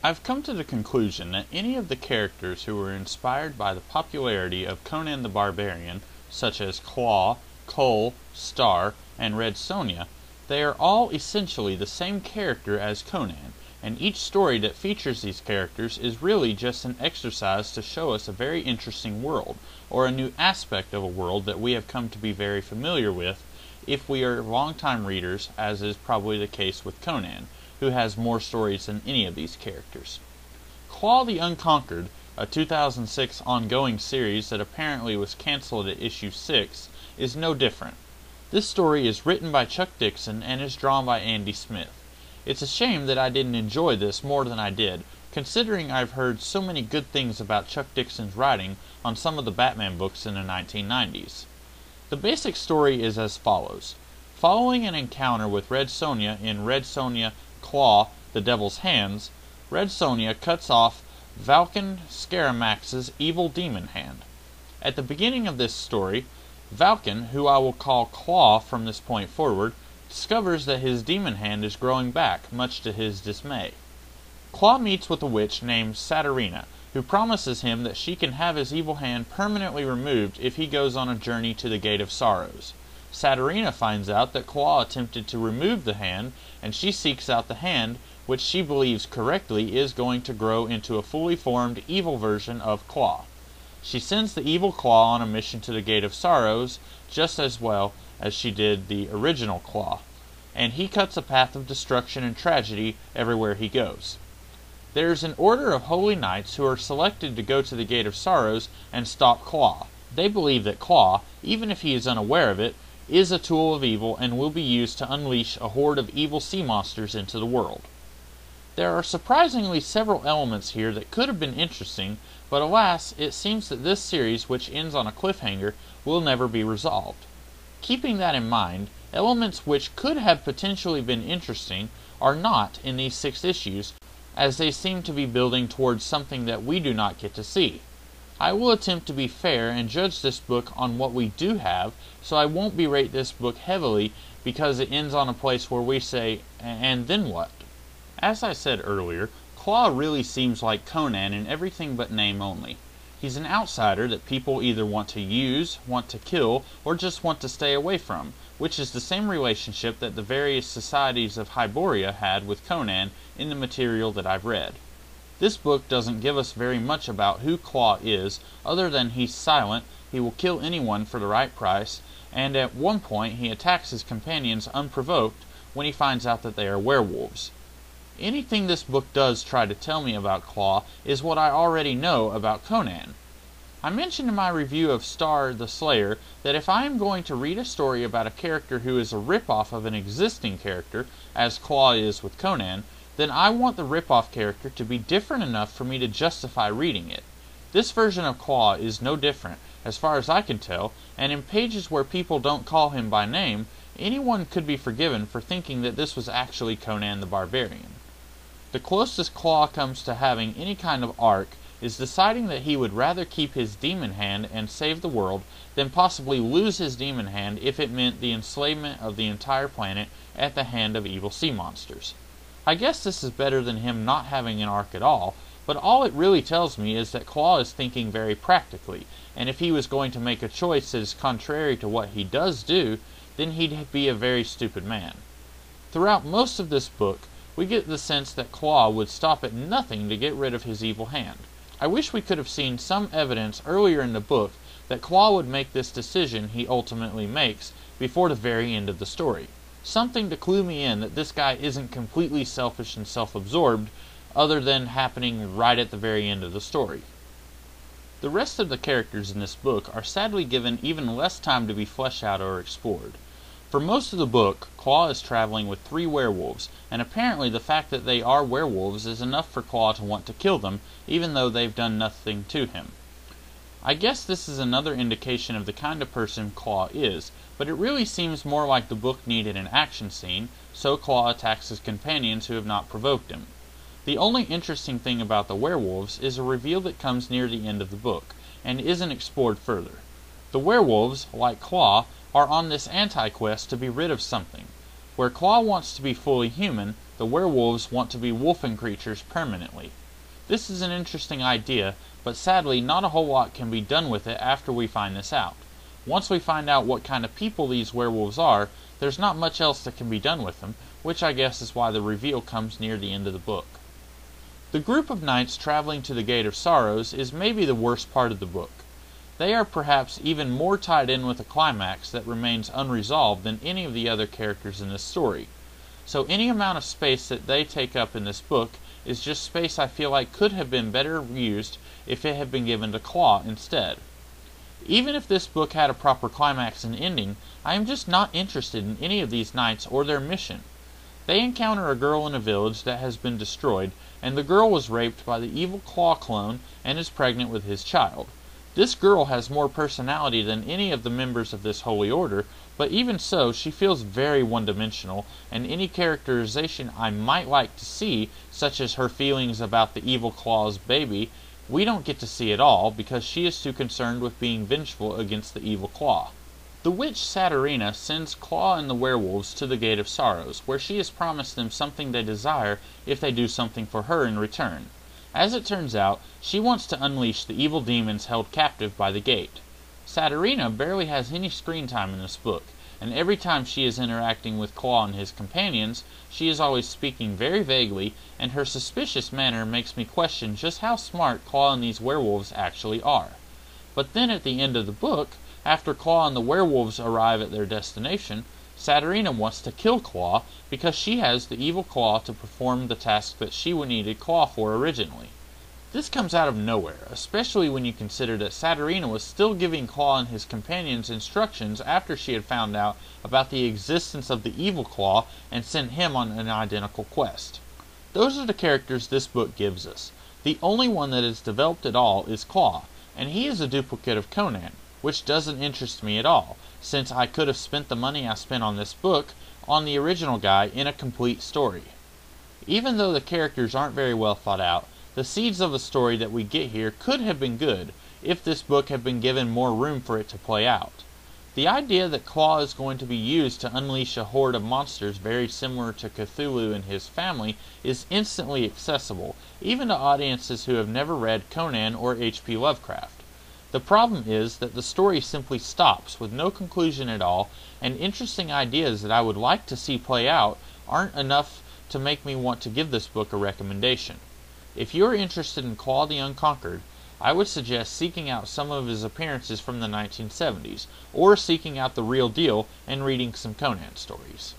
I've come to the conclusion that any of the characters who were inspired by the popularity of Conan the Barbarian, such as Claw, Cole, Star, and Red Sonja, they are all essentially the same character as Conan, and each story that features these characters is really just an exercise to show us a very interesting world, or a new aspect of a world that we have come to be very familiar with if we are longtime readers, as is probably the case with Conan, who has more stories than any of these characters. Claw the Unconquered, a 2006 ongoing series that apparently was canceled at issue 6, is no different. This story is written by Chuck Dixon and is drawn by Andy Smith. It's a shame that I didn't enjoy this more than I did, considering I've heard so many good things about Chuck Dixon's writing on some of the Batman books in the 1990s. The basic story is as follows. Following an encounter with Red Sonja in Red Sonja Claw, the Devil's Hands, Red Sonja cuts off Valken Scaramax's evil demon hand. At the beginning of this story, Valken, who I will call Claw from this point forward, discovers that his demon hand is growing back, much to his dismay. Claw meets with a witch named Saturina, who promises him that she can have his evil hand permanently removed if he goes on a journey to the Gate of Sorrows. Saturina finds out that Claw attempted to remove the hand, and she seeks out the hand, which she believes correctly is going to grow into a fully formed evil version of Claw. She sends the evil Claw on a mission to the Gate of Sorrows, just as well as she did the original Claw, and he cuts a path of destruction and tragedy everywhere he goes. There is an order of holy knights who are selected to go to the Gate of Sorrows and stop Claw. They believe that Claw, even if he is unaware of it, is a tool of evil and will be used to unleash a horde of evil sea monsters into the world. There are surprisingly several elements here that could have been interesting, but alas, it seems that this series, which ends on a cliffhanger, will never be resolved. Keeping that in mind, elements which could have potentially been interesting are not in these 6 issues, as they seem to be building towards something that we do not get to see. I will attempt to be fair and judge this book on what we do have, so I won't berate this book heavily because it ends on a place where we say, and then what? As I said earlier, Claw really seems like Conan in everything but name only. He's an outsider that people either want to use, want to kill, or just want to stay away from, which is the same relationship that the various societies of Hyboria had with Conan in the material that I've read. This book doesn't give us very much about who Claw is, other than he's silent, he will kill anyone for the right price, and at one point he attacks his companions unprovoked when he finds out that they are werewolves. Anything this book does try to tell me about Claw is what I already know about Conan. I mentioned in my review of Star the Slayer that if I am going to read a story about a character who is a ripoff of an existing character, as Claw is with Conan, then I want the ripoff character to be different enough for me to justify reading it. This version of Claw is no different, as far as I can tell, and in pages where people don't call him by name, anyone could be forgiven for thinking that this was actually Conan the Barbarian. The closest Claw comes to having any kind of arc is deciding that he would rather keep his demon hand and save the world than possibly lose his demon hand if it meant the enslavement of the entire planet at the hand of evil sea monsters. I guess this is better than him not having an arc at all, but all it really tells me is that Claw is thinking very practically, and if he was going to make a choice that is contrary to what he does do, then he'd be a very stupid man. Throughout most of this book, we get the sense that Claw would stop at nothing to get rid of his evil hand. I wish we could have seen some evidence earlier in the book that Claw would make this decision he ultimately makes before the very end of the story. Something to clue me in that this guy isn't completely selfish and self-absorbed, other than happening right at the very end of the story. The rest of the characters in this book are sadly given even less time to be fleshed out or explored. For most of the book, Claw is traveling with 3 werewolves, and apparently the fact that they are werewolves is enough for Claw to want to kill them, even though they've done nothing to him. I guess this is another indication of the kind of person Claw is, but it really seems more like the book needed an action scene, so Claw attacks his companions who have not provoked him. The only interesting thing about the werewolves is a reveal that comes near the end of the book, and isn't explored further. The werewolves, like Claw, are on this anti-quest to be rid of something. Where Claw wants to be fully human, the werewolves want to be wolfen creatures permanently. This is an interesting idea, but sadly not a whole lot can be done with it after we find this out. Once we find out what kind of people these werewolves are, there's not much else that can be done with them, which I guess is why the reveal comes near the end of the book. The group of knights traveling to the Gate of Sorrows is maybe the worst part of the book. They are perhaps even more tied in with a climax that remains unresolved than any of the other characters in this story. So any amount of space that they take up in this book is just space I feel like could have been better used if it had been given to Claw instead. Even if this book had a proper climax and ending, I am just not interested in any of these knights or their mission. They encounter a girl in a village that has been destroyed, and the girl was raped by the evil Claw clone and is pregnant with his child. This girl has more personality than any of the members of this holy order, but even so, she feels very one-dimensional, and any characterization I might like to see, such as her feelings about the evil Claw's baby, we don't get to see at all, because she is too concerned with being vengeful against the evil Claw. The witch Saturina sends Claw and the werewolves to the Gate of Sorrows, where she has promised them something they desire if they do something for her in return. As it turns out, she wants to unleash the evil demons held captive by the gate. Saturina barely has any screen time in this book, and every time she is interacting with Claw and his companions, she is always speaking very vaguely, and her suspicious manner makes me question just how smart Claw and these werewolves actually are. But then at the end of the book, after Claw and the werewolves arrive at their destination, Saturina wants to kill Claw because she has the evil Claw to perform the task that she needed Claw for originally. This comes out of nowhere, especially when you consider that Saturina was still giving Claw and his companions instructions after she had found out about the existence of the evil Claw and sent him on an identical quest. Those are the characters this book gives us. The only one that is developed at all is Claw, and he is a duplicate of Conan, which doesn't interest me at all, since I could have spent the money I spent on this book on the original guy in a complete story. Even though the characters aren't very well thought out, the seeds of a story that we get here could have been good if this book had been given more room for it to play out. The idea that Claw is going to be used to unleash a horde of monsters very similar to Cthulhu and his family is instantly accessible, even to audiences who have never read Conan or H.P. Lovecraft. The problem is that the story simply stops with no conclusion at all, and interesting ideas that I would like to see play out aren't enough to make me want to give this book a recommendation. If you are interested in Claw the Unconquered, I would suggest seeking out some of his appearances from the 1970s, or seeking out the real deal and reading some Conan stories.